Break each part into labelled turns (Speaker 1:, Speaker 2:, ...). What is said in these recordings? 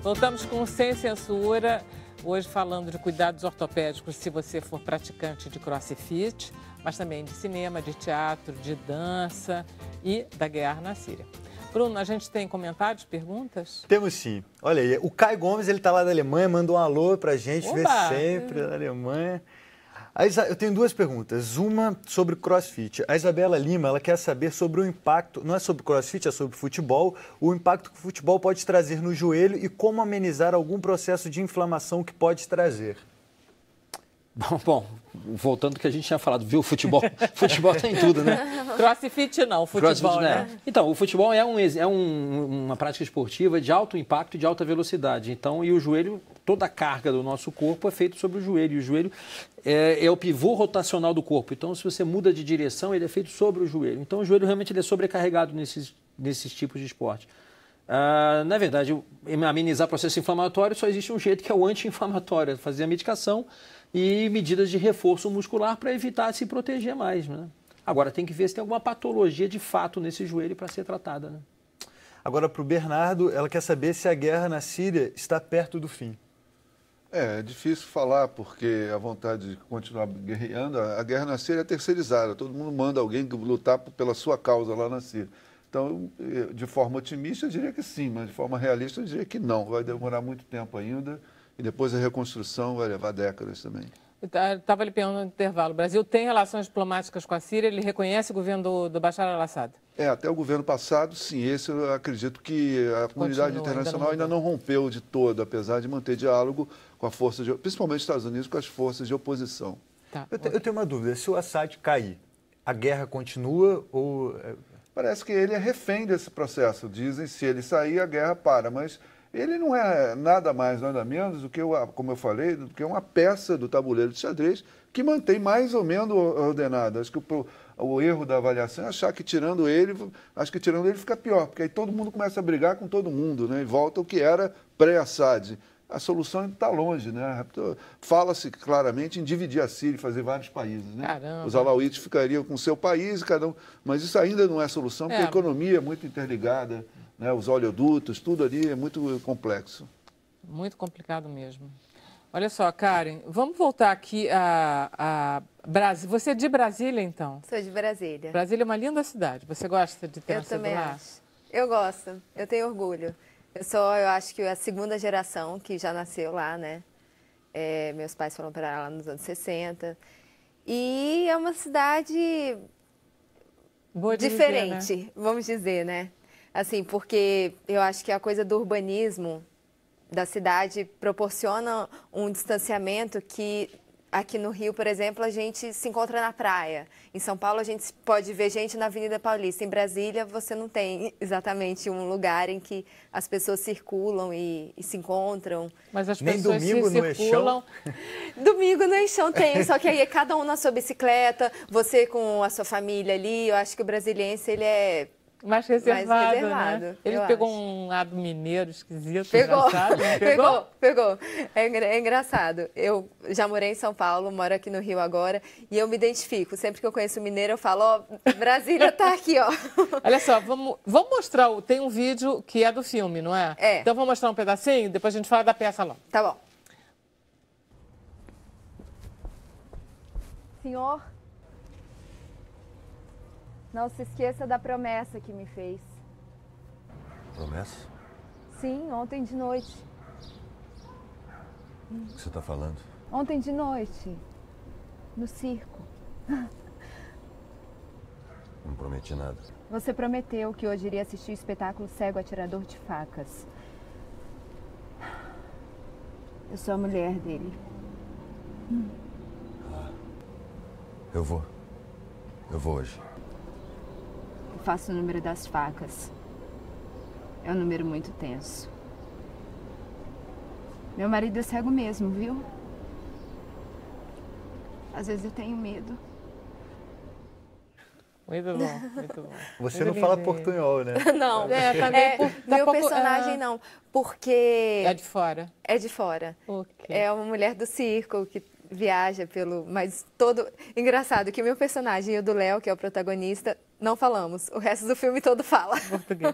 Speaker 1: Voltamos com Sem Censura, hoje falando de cuidados ortopédicos se você for praticante de crossfit, mas também de cinema, de teatro, de dança e da guerra na Síria. Bruno, a gente tem comentários, perguntas?
Speaker 2: Temos sim. Olha aí, o Caio Gomes, ele tá lá da Alemanha, mandou um alô pra gente, vê sempre da Alemanha. Eu tenho duas perguntas, uma sobre crossfit. A Isabela Lima, ela quer saber sobre o impacto, não é sobre crossfit, é sobre futebol, o impacto que o futebol pode trazer no joelho e como amenizar algum processo de inflamação que pode trazer.
Speaker 3: Bom, voltando ao que a gente tinha falado, viu? Futebol tem tudo, né?
Speaker 1: Crossfit não, futebol,
Speaker 3: CrossFit,
Speaker 1: né?
Speaker 3: Então, o futebol é uma prática esportiva de alto impacto e de alta velocidade. Então, e o joelho, toda a carga do nosso corpo é feita sobre o joelho. E o joelho é o pivô rotacional do corpo. Então, se você muda de direção, ele é feito sobre o joelho. Então, o joelho realmente ele é sobrecarregado nesses tipos de esporte. Na verdade, amenizar processo inflamatório só existe um jeito, que é o anti-inflamatório, fazer a medicação e medidas de reforço muscular para evitar se proteger mais, né? Agora, tem que ver se tem alguma patologia de fato nesse joelho para ser tratada, né?
Speaker 2: Agora, para o Bernardo, ela quer saber se a guerra na Síria está perto do fim.
Speaker 4: É difícil falar, porque a vontade de continuar guerreando, a guerra na Síria é terceirizada, todo mundo manda alguém lutar pela sua causa lá na Síria. Então, de forma otimista, eu diria que sim, mas de forma realista, eu diria que não. Vai demorar muito tempo ainda e depois a reconstrução vai levar décadas também.
Speaker 1: Estava lhe perguntando no intervalo, o Brasil tem relações diplomáticas com a Síria, ele reconhece o governo do Bashar al-Assad?
Speaker 4: Até o governo passado, sim, esse eu acredito que a comunidade internacional ainda não rompeu de todo, apesar de manter diálogo com a força, principalmente os Estados Unidos, com as forças de oposição.
Speaker 2: Tá. Eu tenho uma dúvida, se o Assad cair, a guerra continua ou...
Speaker 4: Parece que ele é refém desse processo, dizem, se ele sair a guerra para, mas ele não é nada mais, nada menos do que, como eu falei, do que uma peça do tabuleiro de xadrez que mantém mais ou menos ordenado. Acho que o erro da avaliação é achar que tirando ele fica pior, porque aí todo mundo começa a brigar com todo mundo, né? E volta ao que era pré-Assad. A solução está longe, né? Fala-se claramente em dividir a Síria e fazer vários países, né?
Speaker 1: Caramba.
Speaker 4: Os alauítas ficariam com o seu país, cada um, mas isso ainda não é solução, porque a economia é muito interligada, né? Os oleodutos, tudo ali é muito complexo.
Speaker 1: Muito complicado mesmo. Olha só, Karen, vamos voltar aqui a Brasília. Você é de Brasília, então?
Speaker 5: Sou de Brasília.
Speaker 1: Brasília é uma linda cidade. Você gosta de ter nascido lá?
Speaker 5: Eu também acho. Eu gosto, eu tenho orgulho. Eu acho que a segunda geração que já nasceu lá, né? Meus pais foram para lá nos anos 60. E é uma cidade diferente, né? Vamos dizer, né? Assim, porque eu acho que a coisa do urbanismo da cidade proporciona um distanciamento que... Aqui no Rio, por exemplo, a gente se encontra na praia. Em São Paulo, a gente pode ver gente na Avenida Paulista. Em Brasília, você não tem exatamente um lugar em que as pessoas circulam e se encontram.
Speaker 1: Mas as
Speaker 2: Nem
Speaker 1: pessoas
Speaker 2: domingo no
Speaker 1: circulam...
Speaker 5: Domingo no Eixão tem, só que aí é cada um na sua bicicleta, você com a sua família ali. Eu acho que o brasiliense, ele é...
Speaker 1: mais reservado, né? Ele pegou
Speaker 5: acho.
Speaker 1: Um lado mineiro esquisito,
Speaker 5: pegou.
Speaker 1: engraçado.
Speaker 5: Pegou. É engraçado. Eu já morei em São Paulo, moro aqui no Rio agora, e eu me identifico. Sempre que eu conheço mineiro, eu falo, ó, Brasília tá aqui, ó.
Speaker 1: Olha só, vamos mostrar, tem um vídeo que é do filme, não é? Então vamos mostrar um pedacinho, depois a gente fala da peça lá.
Speaker 5: Tá bom.
Speaker 6: Senhor, não se esqueça da promessa que me fez.
Speaker 7: Promessa?
Speaker 6: Sim, ontem de noite.
Speaker 7: O que você está falando?
Speaker 6: Ontem de noite, no circo.
Speaker 7: Não prometi nada.
Speaker 6: Você prometeu que hoje iria assistir o espetáculo Cego Atirador de Facas. Eu sou a mulher dele.
Speaker 7: Eu vou. Eu vou hoje.
Speaker 6: Eu faço o número das facas. É um número muito tenso. Meu marido é cego mesmo, viu? Às vezes eu tenho medo.
Speaker 1: Muito bom, muito bom.
Speaker 2: Você não fala portunhol, né?
Speaker 5: Não.
Speaker 1: Também
Speaker 5: meu personagem não, porque...
Speaker 1: É de fora?
Speaker 5: É de fora.
Speaker 1: Okay.
Speaker 5: É uma mulher do circo que viaja pelo... Mas todo... Engraçado que o meu personagem e o do Léo, que é o protagonista, não falamos. O resto do filme todo fala.
Speaker 1: Português.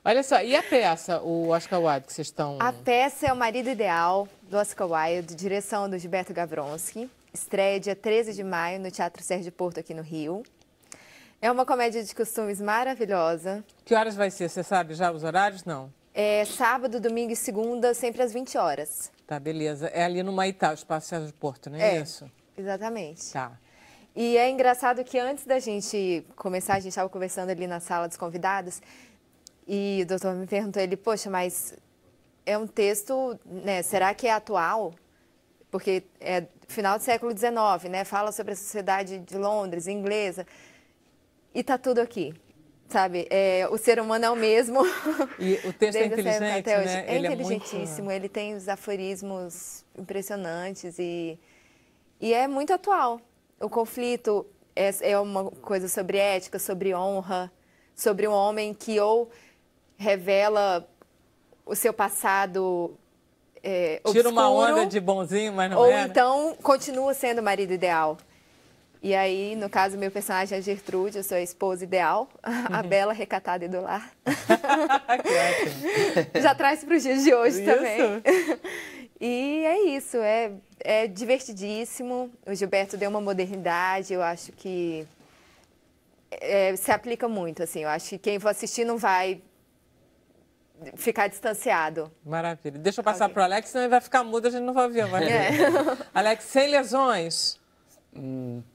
Speaker 1: Olha só, e a peça, o Oscar Wilde, que vocês estão...
Speaker 5: A peça é O Marido Ideal, do Oscar Wilde, direção do Gilberto Gavronski. Estreia dia 13 de maio no Teatro Sérgio Porto, aqui no Rio. É uma comédia de costumes maravilhosa.
Speaker 1: Que horas vai ser? Você sabe já os horários? Não.
Speaker 5: É sábado, domingo e segunda, sempre às 20 horas.
Speaker 1: Tá, beleza. É ali no Maitá, o Espaço Sérgio Porto, não é isso?
Speaker 5: Exatamente.
Speaker 1: Tá.
Speaker 5: E é engraçado que antes da gente começar, a gente estava conversando ali na sala dos convidados, e o doutor me perguntou, ele, poxa, mas é um texto, né, será que é atual? Porque é final do século XIX, né, fala sobre a sociedade de Londres, inglesa, e tá tudo aqui, sabe? O ser humano é o mesmo.
Speaker 1: E o texto é inteligente,
Speaker 5: até hoje.
Speaker 1: né?
Speaker 5: É
Speaker 1: ele
Speaker 5: inteligentíssimo,
Speaker 1: muito...
Speaker 5: ele tem os aforismos impressionantes e é muito atual. O conflito é uma coisa sobre ética, sobre honra, sobre um homem que ou revela o seu passado obscuro,
Speaker 1: tira uma onda de bonzinho, mas não
Speaker 5: ou
Speaker 1: é,
Speaker 5: então continua sendo o marido ideal. E aí, no caso, meu personagem é a Gertrude, eu sou a esposa ideal, a bela, recatada e do lar.
Speaker 1: Que ótimo.
Speaker 5: Já traz para os dias de hoje
Speaker 1: Isso.
Speaker 5: também. E é isso, é divertidíssimo. O Gilberto deu uma modernidade, eu acho que se aplica muito, assim. Eu acho que quem for assistir não vai ficar distanciado.
Speaker 1: Maravilha. Deixa eu passar para o Alex, senão ele vai ficar mudo, a gente não vai ouvir. Alex, sem lesões.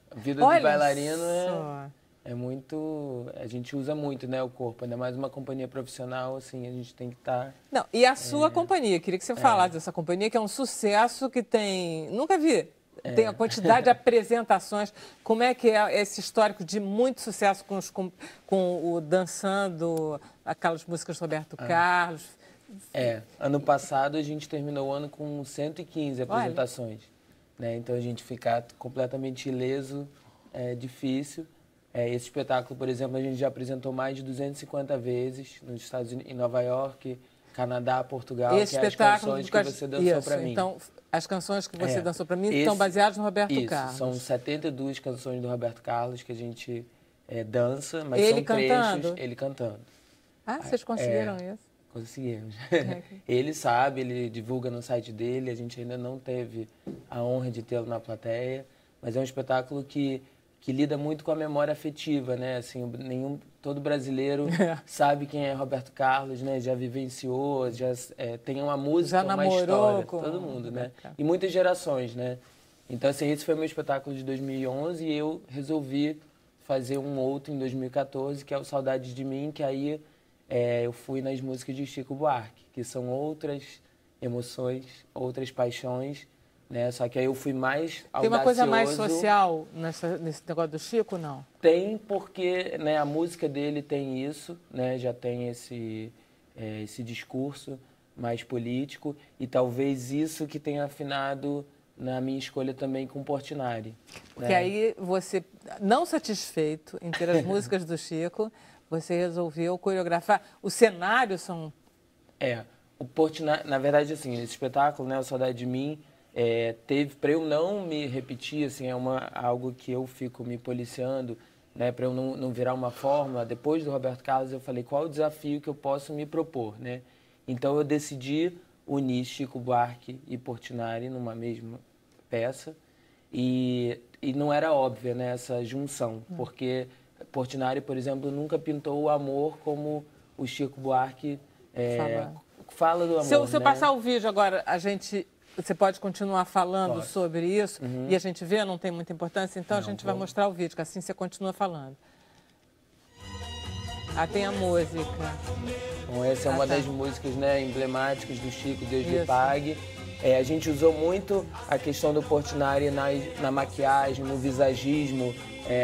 Speaker 8: A vida do bailarino é muito... A gente usa muito, né, o corpo. Ainda mais uma companhia profissional, assim, a gente tem que estar...
Speaker 1: Não, e a sua companhia? Queria que você falasse dessa companhia, que é um sucesso, que tem... Nunca vi. Tem a quantidade de apresentações. Como é que é esse histórico de muito sucesso com o Dançando, aquelas músicas do Roberto Carlos?
Speaker 8: Ano passado a gente terminou o ano com 115 apresentações. Né? Então a gente ficar completamente ileso é difícil. Esse espetáculo, por exemplo, a gente já apresentou mais de 250 vezes nos Estados Unidos, em Nova York, Canadá, Portugal,
Speaker 1: esse
Speaker 8: que é as canções que você dançou para mim.
Speaker 1: Então, as canções que você dançou para mim estão baseadas no Roberto Carlos.
Speaker 8: São 72 canções do Roberto Carlos que a gente dança, mas
Speaker 1: ele
Speaker 8: são
Speaker 1: cantando?
Speaker 8: trechos, ele cantando.
Speaker 1: Ah, vocês conseguiram isso?
Speaker 8: Conseguimos. Ele sabe, ele divulga no site dele, a gente ainda não teve a honra de tê-lo na plateia, mas é um espetáculo que lida muito com a memória afetiva, né? Assim, todo brasileiro sabe quem é Roberto Carlos, né? Já vivenciou, já tem uma música, uma história, todo mundo, né? E muitas gerações, né? Então, assim, esse foi o meu espetáculo de 2011 e eu resolvi fazer um outro em 2014, que é o Saudades de Mim, que aí eu fui nas músicas de Chico Buarque, que são outras emoções, outras paixões, né? Só que aí eu fui mais audacioso.
Speaker 1: Tem uma coisa mais social nesse negócio do Chico, não?
Speaker 8: Tem, porque, né, a música dele tem isso, né? Já tem esse discurso mais político e talvez isso que tenha afinado na minha escolha também com Portinari.
Speaker 1: Porque aí você, não satisfeito em ter as músicas do Chico, você resolveu coreografar. Os cenários são...
Speaker 8: O Portinari, na verdade, assim, esse espetáculo, né, o Saudade de Mim, teve, para eu não me repetir, assim, algo que eu fico me policiando, né, para eu não virar uma fórmula. Depois do Roberto Carlos, eu falei, qual o desafio que eu posso me propor, né? Então, eu decidi unir Chico Buarque e Portinari numa mesma peça e não era óbvia, né, essa junção, porque Portinari, por exemplo, nunca pintou o amor como o Chico Buarque fala do amor.
Speaker 1: Se eu
Speaker 8: né?
Speaker 1: passar o vídeo agora, você pode continuar falando sobre isso e a gente vê, não tem muita importância, então a gente vai mostrar o vídeo, que assim você continua falando. Tem a música.
Speaker 8: Bom, essa é uma das músicas, né, emblemáticas do Chico, Deus lhe pague. A gente usou muito a questão do Portinari na maquiagem, no visagismo,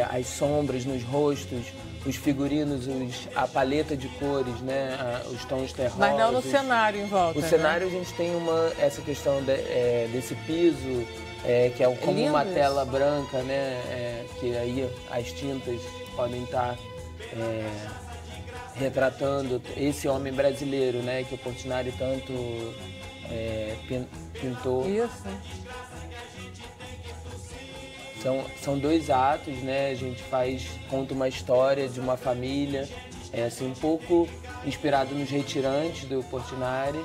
Speaker 8: as sombras nos rostos, os figurinos, a paleta de cores, né, os tons terrosos.
Speaker 1: Mas não no cenário em volta,
Speaker 8: O cenário, a gente tem essa questão desse piso, que é como uma tela branca, né, que aí as tintas podem estar retratando esse homem brasileiro, né, que o Portinari tanto pintou.
Speaker 1: Isso.
Speaker 8: São 2 atos, né? A gente conta uma história de uma família, assim, um pouco inspirado nos Retirantes do Portinari.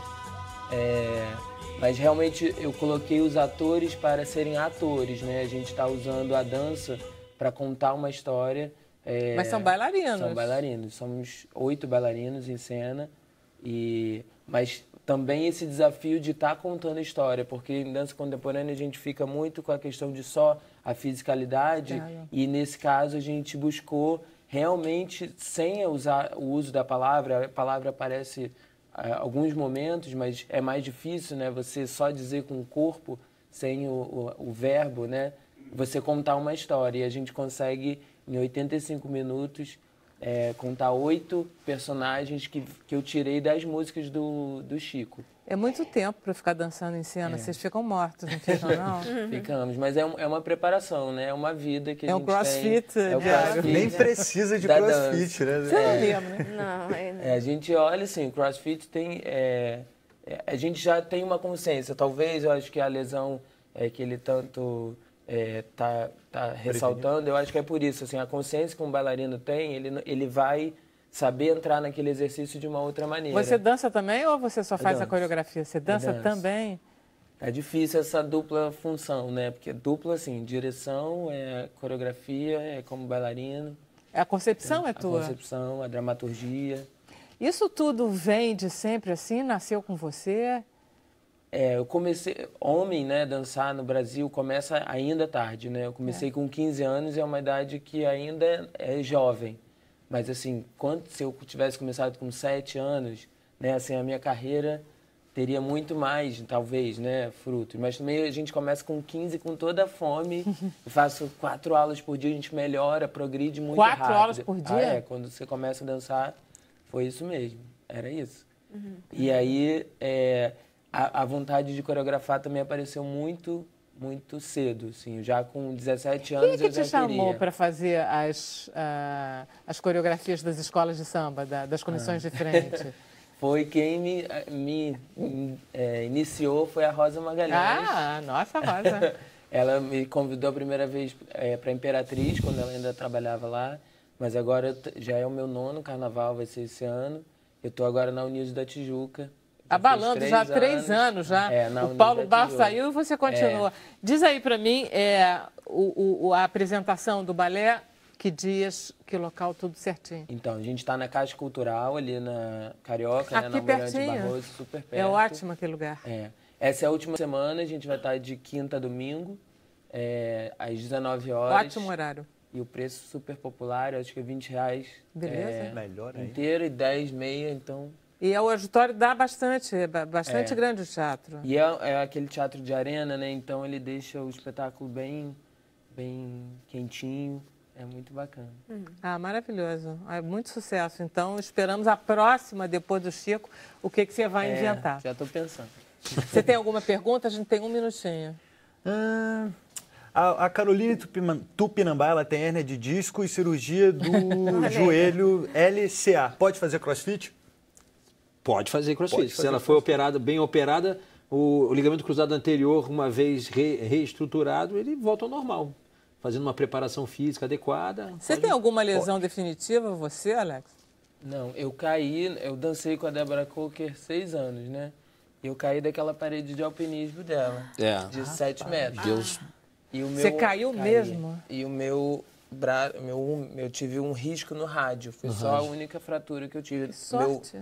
Speaker 8: Mas realmente eu coloquei os atores para serem atores, né? A gente está usando a dança para contar uma história.
Speaker 1: Mas são bailarinos.
Speaker 8: São bailarinos. Somos 8 bailarinos em cena. Mas também esse desafio de estar contando a história, porque em dança contemporânea a gente fica muito com a questão de só a fisicalidade. Claro. E nesse caso a gente buscou realmente, sem usar o uso da palavra, a palavra aparece alguns momentos, mas é mais difícil, né? Você só dizer com o corpo, sem o verbo, né? Você contar uma história. E a gente consegue, em 85 minutos, contar 8 personagens que eu tirei das músicas do Chico.
Speaker 1: É muito tempo para ficar dançando em cena. Vocês ficam mortos, não ficam, não?
Speaker 8: Ficamos, mas é uma preparação, né? É uma vida que a gente
Speaker 1: crossfit,
Speaker 8: tem. É o crossfit.
Speaker 2: Nem precisa de crossfit, né?
Speaker 1: Você não lembra, né?
Speaker 5: Não,
Speaker 8: a gente olha assim, o crossfit tem... a gente já tem uma consciência. Talvez, eu acho que a lesão que ele tanto tá ressaltando, eu acho que é por isso. Assim, a consciência que um bailarino tem, ele vai saber entrar naquele exercício de uma outra maneira.
Speaker 1: Você dança também ou você só faz a coreografia? Você dança também?
Speaker 8: É difícil essa dupla função, né? Porque dupla, assim, direção, coreografia, como bailarino.
Speaker 1: A concepção é tua?
Speaker 8: A concepção, a dramaturgia.
Speaker 1: Isso tudo vem de sempre assim? Nasceu com você?
Speaker 8: Eu comecei... Homem, né? Dançar no Brasil começa ainda tarde, né? Eu comecei com 15 anos e é uma idade que ainda é jovem. Mas, assim, se eu tivesse começado com 7 anos, né? Assim, a minha carreira teria muito mais, talvez, né? Frutos. Mas também a gente começa com 15, com toda a fome. Eu faço 4 aulas por dia, a gente melhora, progride muito rápido.
Speaker 1: 4 aulas por dia?
Speaker 8: Quando você começa a dançar, foi isso mesmo. Era isso. E aí, a vontade de coreografar também apareceu muito cedo, assim, já com 17 anos.
Speaker 1: Quem é que te chamou para fazer as coreografias das escolas de samba, das comissões de frente?
Speaker 8: Foi quem me iniciou, foi a Rosa Magalhães.
Speaker 1: Nossa, Rosa.
Speaker 8: Ela me convidou a primeira vez para Imperatriz, quando ela ainda trabalhava lá, mas agora já é o meu 9º carnaval, vai ser esse ano. Eu estou agora na Unidos da Tijuca.
Speaker 1: Abalando já há 3 anos já. O Paulo Barros saiu e você continua. Diz aí para mim a apresentação do balé, que dias, que local, tudo certinho.
Speaker 8: Então, a gente está na Caixa Cultural, ali na Carioca,
Speaker 1: aqui
Speaker 8: na
Speaker 1: pertinho.
Speaker 8: Almirante Barroso, super perto.
Speaker 1: É ótimo aquele lugar.
Speaker 8: Essa é a última semana, a gente vai estar de quinta a domingo, às 19 horas.
Speaker 1: Ótimo horário.
Speaker 8: E o preço super popular, acho que é R$20.
Speaker 1: Beleza.
Speaker 2: Melhor ainda.
Speaker 8: Inteiro e 10, meia, então...
Speaker 1: E o auditório dá bastante grande o teatro.
Speaker 8: E é aquele teatro de arena, né? Então ele deixa o espetáculo bem quentinho. É muito bacana.
Speaker 1: Maravilhoso. Muito sucesso. Então, esperamos a próxima, depois do Chico, o que você vai inventar.
Speaker 8: Já estou pensando.
Speaker 1: Você tem alguma pergunta? A gente tem 1 minutinho.
Speaker 2: A Caroline Tupinambá, ela tem hérnia de disco e cirurgia do joelho LCA. Pode fazer crossfit?
Speaker 3: Pode fazer crossfit. Se ela for bem operada, o ligamento cruzado anterior, uma vez reestruturado, ele volta ao normal. Fazendo uma preparação física adequada.
Speaker 1: Você tem alguma lesão definitiva, você, Alex?
Speaker 8: Não, eu dancei com a Débora Coker 6 anos, né? Eu caí daquela parede de alpinismo dela, de 7 metros.
Speaker 3: Deus.
Speaker 8: E o meu,
Speaker 1: você caiu mesmo?
Speaker 8: E o meu eu tive um risco no rádio, foi só a única fratura que eu tive.
Speaker 1: Que sorte.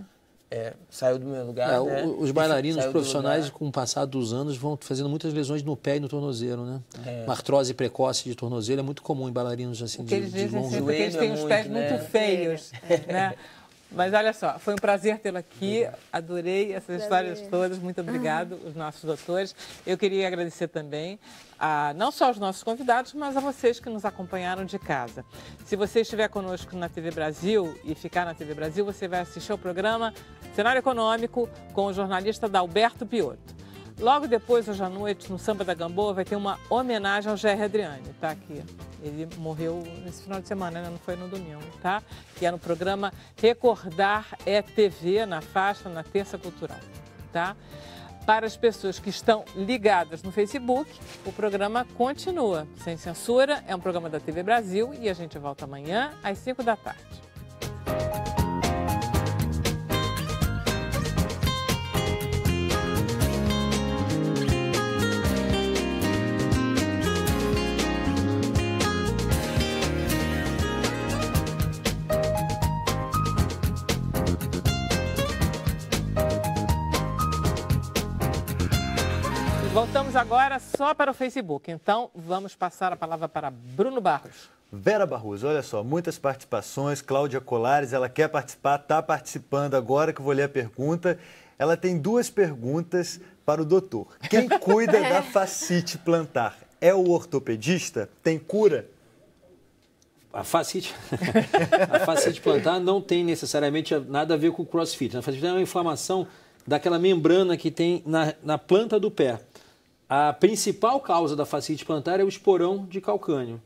Speaker 8: Saiu do meu lugar, né?
Speaker 3: Os bailarinos profissionais, com o passar dos anos, vão fazendo muitas lesões no pé e no tornozelo, né? Uma artrose precoce de tornozelo é muito comum em bailarinos assim, de longo
Speaker 1: joelho. Porque eles têm os pés muito feios, né? Mas olha só, foi um prazer tê-lo aqui, adorei essas histórias todas, muito obrigado, os nossos doutores. Eu queria agradecer também não só aos nossos convidados, mas a vocês que nos acompanharam de casa. Se você estiver conosco na TV Brasil e ficar na TV Brasil, você vai assistir ao programa Cenário Econômico com o jornalista Dalberto Piotto. Logo depois, hoje à noite, no Samba da Gamboa, vai ter uma homenagem ao Gerry Adriani, tá aqui. Ele morreu nesse final de semana, né? Não foi no domingo, tá? Que é no programa Recordar é TV, na faixa, na Terça Cultural, tá? Para as pessoas que estão ligadas no Facebook, o programa continua. Sem Censura é um programa da TV Brasil e a gente volta amanhã às 5 da tarde. Voltamos agora só para o Facebook, então vamos passar a palavra para Bruno Barros.
Speaker 2: Vera Barroso, olha só, muitas participações, Cláudia Colares, ela quer participar, está participando agora que eu vou ler a pergunta. Ela tem 2 perguntas para o doutor. Quem cuida da fascite plantar é o ortopedista? Tem cura?
Speaker 3: A fascite plantar não tem necessariamente nada a ver com o crossfit. A fascite é uma inflamação daquela membrana que tem na planta do pé. A principal causa da fascite plantar é o esporão de calcânio.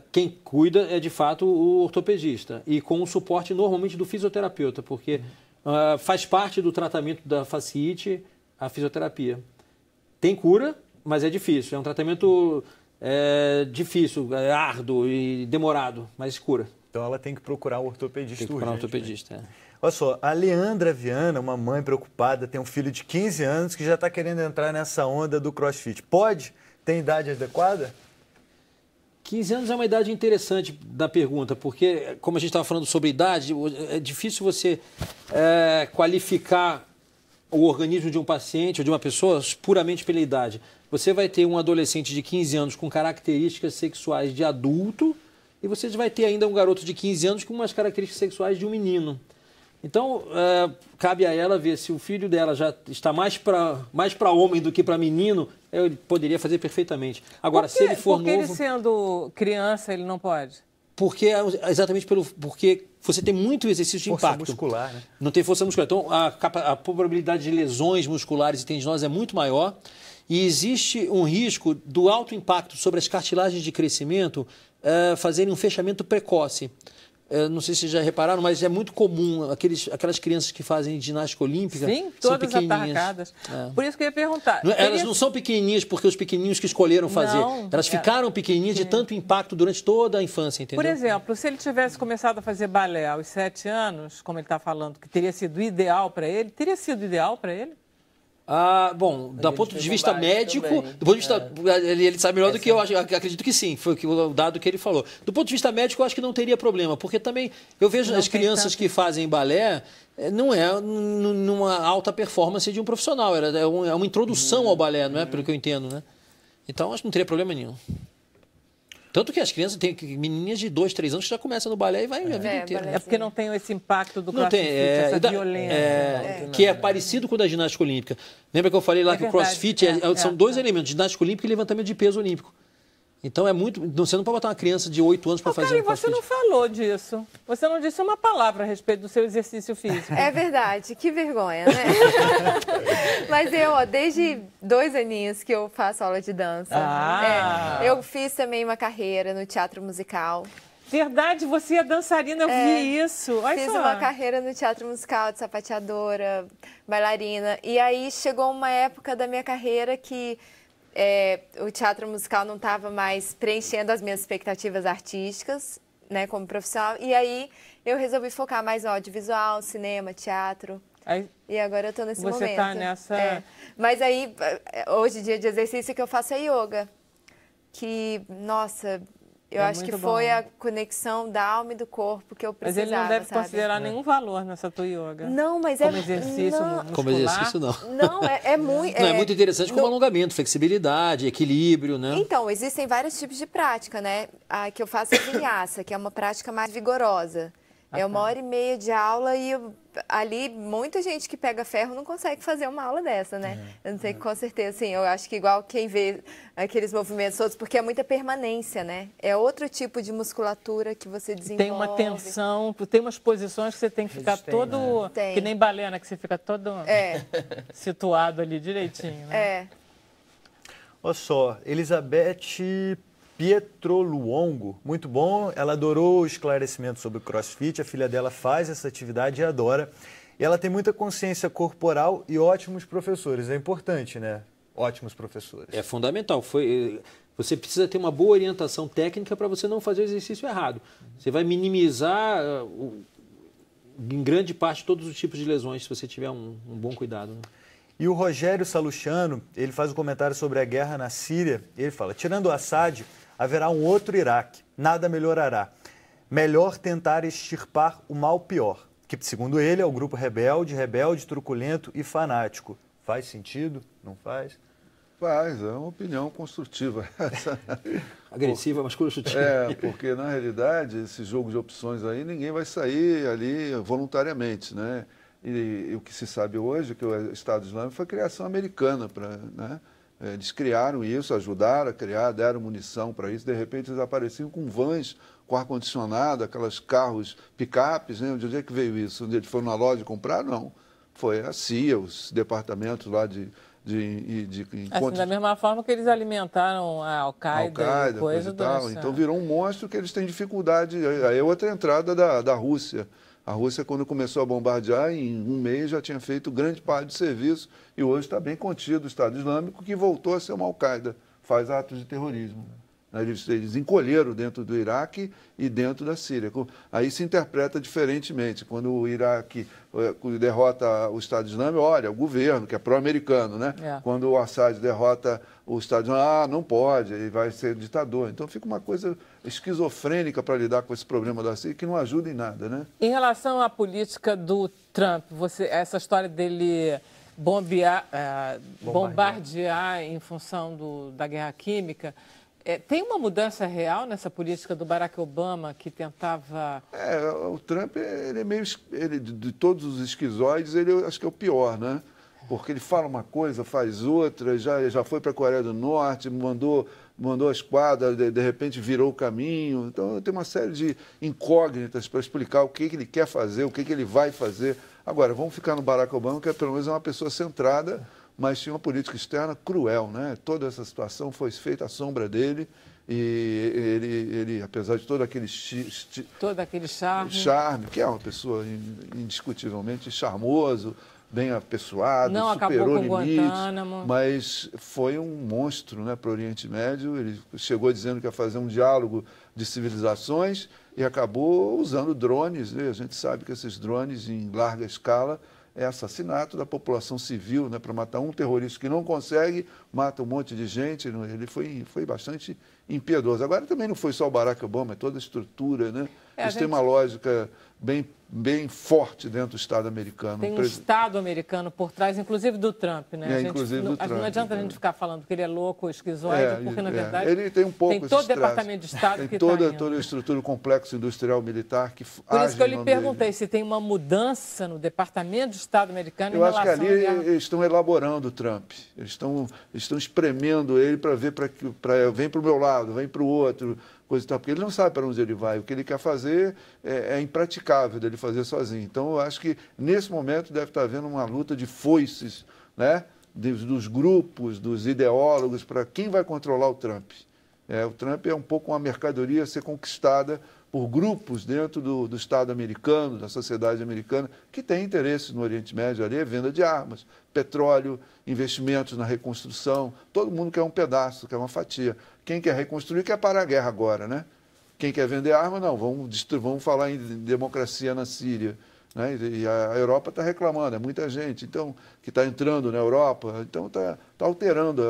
Speaker 3: Quem cuida é, de fato, o ortopedista e com o suporte, normalmente, do fisioterapeuta, porque faz parte do tratamento da fascite a fisioterapia. Tem cura, mas é difícil. É um tratamento difícil, árduo e demorado, mas cura.
Speaker 2: Então ela tem que procurar um ortopedista.
Speaker 3: Tem que procurar um ortopedista,
Speaker 2: Olha só, a Leandra Viana, uma mãe preocupada, tem um filho de 15 anos que já está querendo entrar nessa onda do crossfit. Pode? Tem idade adequada?
Speaker 3: 15 anos é uma idade interessante da pergunta, porque, como a gente estava falando sobre idade, é difícil você qualificar o organismo de um paciente ou de uma pessoa puramente pela idade. Você vai ter um adolescente de 15 anos com características sexuais de adulto e você vai ter ainda um garoto de 15 anos com umas características sexuais de um menino. Então, cabe a ela ver se o filho dela já está mais para homem do que para menino, ele poderia fazer perfeitamente. Agora, se ele for novo...
Speaker 1: Porque ele sendo criança, ele não pode?
Speaker 3: Exatamente porque você tem muito exercício de
Speaker 2: força
Speaker 3: impacto.
Speaker 2: Muscular, né?
Speaker 3: Não tem força muscular. Então, a probabilidade de lesões musculares e tendinosas é muito maior e existe um risco do alto impacto sobre as cartilagens de crescimento fazerem um fechamento precoce. Não sei se vocês já repararam, mas é muito comum aquelas crianças que fazem ginástica olímpica.
Speaker 1: Sim, todas atarracadas. Por isso que eu ia perguntar.
Speaker 3: Elas não são pequenininhas porque os pequenininhos que escolheram fazer. Não, elas ficaram pequenininhas de tanto impacto durante toda a infância, entendeu?
Speaker 1: Por exemplo, se ele tivesse começado a fazer balé aos 7 anos, como ele está falando, que teria sido ideal para ele, teria sido ideal para ele?
Speaker 3: Bom, do ponto de vista médico, do ponto de vista, ele sabe melhor do que eu, acredito que sim, foi o dado que ele falou. Do ponto de vista médico, eu acho que não teria problema, porque também eu vejo as crianças que fazem balé, não é numa alta performance de um profissional, é uma introdução ao balé, não é? Pelo que eu entendo, né? Então, acho que não teria problema nenhum. Tanto que as crianças têm menininhas de 2, 3 anos que já começam no balé e vai a vida inteira.
Speaker 1: É porque não tem esse impacto do crossfit, essa violência.
Speaker 3: Que é parecido com o da ginástica olímpica. Lembra que eu falei lá que o crossfit são 2 elementos, ginástica olímpica e levantamento de peso olímpico. Então é muito... Você não pode botar uma criança de 8 anos para fazer um crossfit.
Speaker 1: Você não falou disso. Você não disse uma palavra a respeito do seu exercício físico.
Speaker 5: É verdade. Que vergonha, né? Mas desde 2 aninhos que eu faço aula de dança. Eu fiz também uma carreira no teatro musical.
Speaker 1: Verdade, você é dançarina, eu vi isso.
Speaker 5: Fiz uma carreira no teatro musical, de sapateadora, bailarina. E aí chegou uma época da minha carreira que... o teatro musical não estava mais preenchendo as minhas expectativas artísticas, né, como profissional. E aí eu resolvi focar mais no audiovisual, cinema, teatro. E agora eu estou nesse momento.
Speaker 1: Você está nessa...
Speaker 5: Mas aí, hoje, dia de exercício, que eu faço é yoga. Que, nossa... Eu acho que foi a conexão da alma e do corpo que eu precisava.
Speaker 1: Mas ele não deve considerar nenhum valor nessa tua yoga.
Speaker 5: Não, mas
Speaker 1: como exercício muscular.
Speaker 3: Como exercício, não.
Speaker 5: Não, é muito...
Speaker 3: Não, é muito interessante como alongamento, flexibilidade, equilíbrio, né?
Speaker 5: Então, existem vários tipos de prática, né? A que eu faço é vinyasa, que é uma prática mais vigorosa. É 1h30 de aula e ali muita gente que pega ferro não consegue fazer uma aula dessa, né? Eu não sei, com certeza, assim, eu acho que igual quem vê aqueles movimentos todos, porque é muita permanência, né? É outro tipo de musculatura que você desenvolve.
Speaker 1: Tem uma tensão, tem umas posições que você tem que ficar todo... Que nem balé, né? Que você fica todo situado ali direitinho, né?
Speaker 2: Olha só, Elizabeth Pietro Luongo, muito bom. Ela adorou o esclarecimento sobre o crossfit. A filha dela faz essa atividade e adora. E ela tem muita consciência corporal e ótimos professores. É importante, né? Ótimos professores.
Speaker 3: É fundamental. Você precisa ter uma boa orientação técnica para você não fazer o exercício errado. Você vai minimizar, em grande parte, todos os tipos de lesões, se você tiver um bom cuidado, né?
Speaker 2: E o Rogério Salustiano, ele faz um comentário sobre a guerra na Síria. Ele fala, tirando o Assad, haverá um outro Iraque. Nada melhorará. Melhor tentar extirpar o mal pior, que, segundo ele, é o grupo rebelde, truculento e fanático. Faz sentido? Não faz?
Speaker 4: Faz, é uma opinião construtiva essa.
Speaker 3: Agressiva, mas construtiva.
Speaker 4: Porque na realidade, esse jogo de opções aí, ninguém vai sair ali voluntariamente, né? E o que se sabe hoje é que o Estado Islâmico foi criação americana, né? Eles criaram isso, ajudaram a criar, deram munição para isso, de repente eles apareciam com vans com ar-condicionado, aqueles carros picapes, né? De onde é que veio isso? Onde eles foram na loja comprar? Não. Foi a CIA, os departamentos lá de
Speaker 1: assim, da mesma forma que eles alimentaram a Al-Qaeda e coisa
Speaker 4: e tal. Então virou um monstro que eles têm dificuldade. Aí é outra entrada da Rússia. A Rússia, quando começou a bombardear, em um mês já tinha feito grande parte do serviço e hoje está bem contido o Estado Islâmico, que voltou a ser uma Al-Qaeda, faz atos de terrorismo. Eles encolheram dentro do Iraque e dentro da Síria. Aí se interpreta diferentemente. Quando o Iraque derrota o Estado Islâmico, olha, o governo, que é pró-americano, né? Quando o Assad derrota o Estado Islâmico, não pode, ele vai ser ditador. Então fica uma coisa esquizofrênica para lidar com esse problema da Síria, que não ajuda em nada, né?
Speaker 1: Em relação à política do Trump, essa história dele bombardear em função da guerra química... tem uma mudança real nessa política do Barack Obama, que tentava...
Speaker 4: O Trump, ele é meio... de todos os esquizoides, ele acho que é o pior, né? Porque ele fala uma coisa, faz outra, já foi para a Coreia do Norte, mandou a esquadra, de repente virou o caminho. Então, tem uma série de incógnitas para explicar o que ele quer fazer, o que ele vai fazer. Agora, vamos ficar no Barack Obama, que pelo menos é uma pessoa centrada, mas tinha uma política externa cruel, né? Toda essa situação foi feita à sombra dele e ele apesar de todo aquele charme, que é uma pessoa indiscutivelmente charmoso, bem apessoado,
Speaker 1: não
Speaker 4: superou
Speaker 1: acabou com
Speaker 4: limites,
Speaker 1: Guantánamo.
Speaker 4: mas foi um monstro, né, para o Oriente Médio. Ele chegou dizendo que ia fazer um diálogo de civilizações e acabou usando drones, né? A gente sabe que esses drones em larga escala é assassinato da população civil, né, para matar um terrorista que não consegue, mata um monte de gente. Ele foi bastante impiedoso. Agora também não foi só o Barack Obama, é toda a estrutura, né? Eles têm uma lógica bem forte dentro do Estado americano.
Speaker 1: Tem um Estado americano por trás, inclusive do Trump, né? Não adianta a gente ficar falando que ele é louco ou esquizoide, porque, na verdade,
Speaker 4: ele tem um pouco
Speaker 1: tem todo o Departamento de Estado
Speaker 4: tem
Speaker 1: que
Speaker 4: toda a estrutura, o complexo industrial militar que age.
Speaker 1: Por isso que eu lhe perguntei se tem uma mudança no Departamento de Estado americano em
Speaker 4: relação
Speaker 1: relação...
Speaker 4: Eu acho que ali eles estão elaborando o Trump. Eles estão espremendo ele para ver, vem para o meu lado, vem para o outro, coisa e tal, porque ele não sabe para onde ele vai. O que ele quer fazer é impraticável dele fazer sozinho. Então, eu acho que, nesse momento, deve estar havendo uma luta de foices, né? Dos grupos, dos ideólogos, para quem vai controlar o Trump. O Trump é um pouco uma mercadoria a ser conquistada por grupos dentro do Estado americano, da sociedade americana, que tem interesses no Oriente Médio ali, venda de armas, petróleo, investimentos na reconstrução. Todo mundo quer um pedaço, quer uma fatia. Quem quer reconstruir quer parar a guerra agora, né? Quem quer vender arma, não, vamos falar em democracia na Síria. Né? E a Europa está reclamando, é muita gente que está entrando na Europa, então está alterando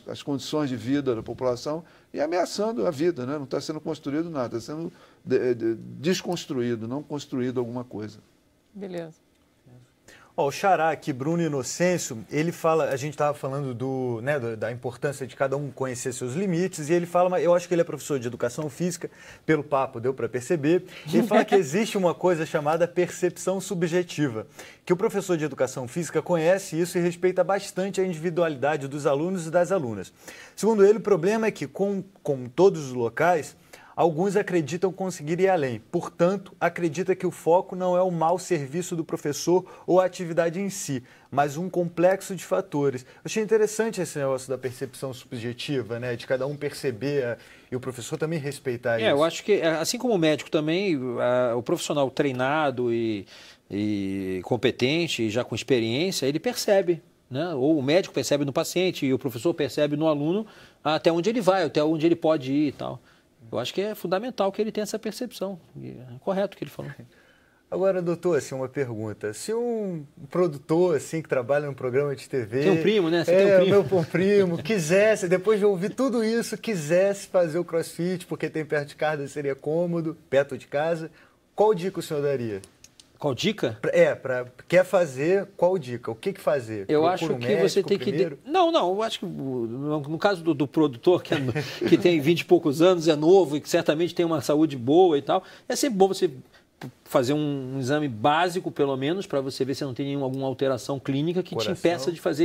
Speaker 4: as condições de vida da população e ameaçando a vida, né? Não está sendo construído nada, está sendo desconstruído, não construído alguma coisa.
Speaker 1: Beleza.
Speaker 2: O xará aqui, Bruno Inocêncio, ele fala, a gente estava falando da importância de cada um conhecer seus limites, e ele fala, eu acho que ele é professor de educação física, pelo papo deu para perceber, ele fala que existe uma coisa chamada percepção subjetiva, que o professor de educação física conhece isso e respeita bastante a individualidade dos alunos e das alunas. Segundo ele, o problema é que, com todos os locais, alguns acreditam conseguir ir além. Portanto, acredita que o foco não é o mau serviço do professor ou a atividade em si, mas um complexo de fatores. Eu achei interessante esse negócio da percepção subjetiva, né? De cada um perceber e o professor também respeitar isso.
Speaker 3: Eu acho que, assim como o médico também, o profissional treinado e e competente, e já com experiência, ele percebe, né? Ou o médico percebe no paciente e o professor percebe no aluno até onde ele vai, até onde ele pode ir e tal. Eu acho que é fundamental que ele tenha essa percepção. É correto o que ele falou.
Speaker 2: Agora, doutor, assim, uma pergunta. Se um produtor assim, que trabalha num programa de TV...
Speaker 3: Tem um primo, né? Você tem um primo.
Speaker 2: Meu primo, quisesse, depois de ouvir tudo isso, quisesse fazer o CrossFit, porque tem perto de casa, seria cômodo, perto de casa, qual dica o senhor daria?
Speaker 3: Qual dica?
Speaker 2: Quer fazer, qual dica? O que fazer?
Speaker 3: Eu acho que você tem que... Não, eu acho que no caso do produtor, que tem 20 e poucos anos, é novo e que certamente tem uma saúde boa e tal, é sempre bom você fazer um exame básico, pelo menos, para você ver se não tem alguma alteração clínica que te impeça de fazer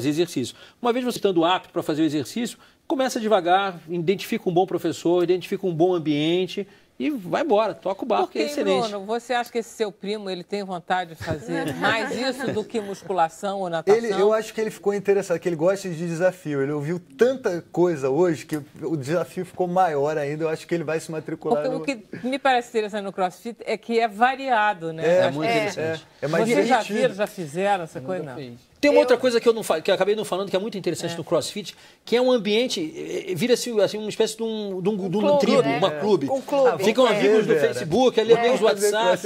Speaker 3: exercício. Uma vez você estando apto para fazer o exercício, começa devagar, identifica um bom professor, identifica um bom ambiente e vai embora, toca o barco, que é excelente.
Speaker 1: Bruno, você acha que esse seu primo ele tem vontade de fazer mais isso do que musculação ou natação?
Speaker 2: Eu acho que ele ficou interessado, que ele gosta de desafio. Ele ouviu tanta coisa hoje que o desafio ficou maior ainda. Eu acho que ele vai se matricular.
Speaker 1: O que me parece interessante no CrossFit é que é variado, né?
Speaker 3: É muito interessante.
Speaker 2: É mais
Speaker 1: Vocês já viram, já fizeram essa coisa? Não.
Speaker 3: Tem uma outra coisa que eu acabei não falando, que é muito interessante no CrossFit, que é um ambiente, vira-se assim, uma espécie de um tribo, uma clube.
Speaker 5: Um clube.
Speaker 3: Ficam amigos no Facebook, ali meio os WhatsApp,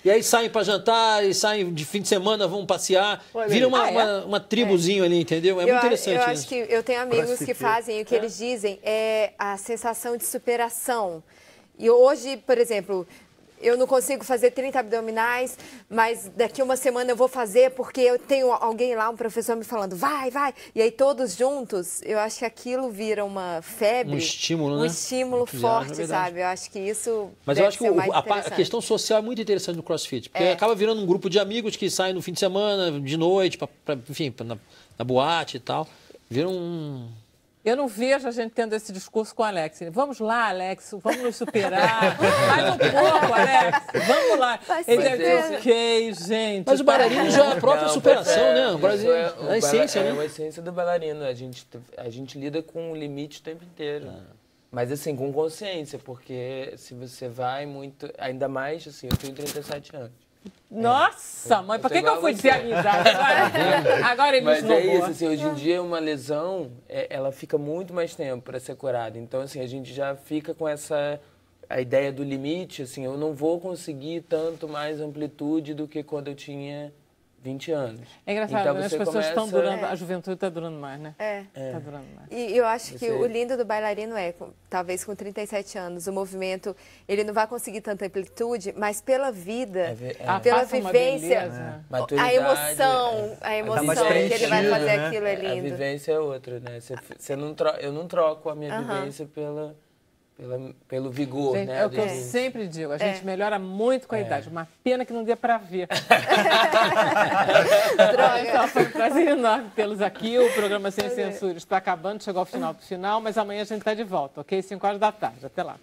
Speaker 3: e aí saem para jantar, e saem de fim de semana, vão passear. Vira uma tribuzinho ali, entendeu? É muito interessante
Speaker 5: eu
Speaker 3: isso.
Speaker 5: acho que eu tenho amigos que fazem, e o que eles dizem é a sensação de superação. E hoje, por exemplo... Eu não consigo fazer 30 abdominais, mas daqui uma semana eu vou fazer porque eu tenho alguém lá, um professor me falando, vai. E aí todos juntos, eu acho que aquilo vira uma febre.
Speaker 3: Um estímulo, né?
Speaker 5: Um estímulo forte, sabe? Eu acho que isso
Speaker 3: Mas eu acho que a questão social é muito interessante no CrossFit, porque acaba virando um grupo de amigos que saem no fim de semana, de noite, enfim, na boate e tal. Vira um...
Speaker 1: Eu não vejo a gente tendo esse discurso com o Alex. Vamos lá, Alex, vamos nos superar. Mais um pouco, Alex. Vamos lá. Ele deve dizer, ok, gente.
Speaker 3: Mas o bailarino já é a própria superação, né? O Brasil é a essência, né?
Speaker 8: É a essência do bailarino. A gente lida com o limite o tempo inteiro. Mas assim, com consciência, porque se você vai muito... Ainda mais, assim, eu tenho 37 anos.
Speaker 1: Nossa, mãe, por que eu fui dizer amizade? Agora ele
Speaker 8: Mas é isso, assim, hoje em dia uma lesão, ela fica muito mais tempo para ser curada. Então, assim, a gente já fica com a ideia do limite, assim, eu não vou conseguir tanto mais amplitude do que quando eu tinha 20 anos.
Speaker 1: É engraçado, então, né? As pessoas estão durando, a juventude está durando mais, né? Tá durando mais.
Speaker 5: E eu acho que o lindo do bailarino talvez com 37 anos, o movimento, ele não vai conseguir tanta amplitude, mas pela vida, pela vivência, a emoção que ele vai fazer aquilo é lindo.
Speaker 8: A vivência é outra, né? Eu não troco a minha vivência pelo vigor,
Speaker 1: gente,
Speaker 8: né?
Speaker 1: É o que eu sempre digo, a gente melhora muito com a idade. Uma pena que não dê para ver. Droga. Foi um prazer enorme tê-los aqui. O programa Sem Censura está acabando, chegou ao final do final, mas amanhã a gente está de volta, ok? 5 horas da tarde. Até lá.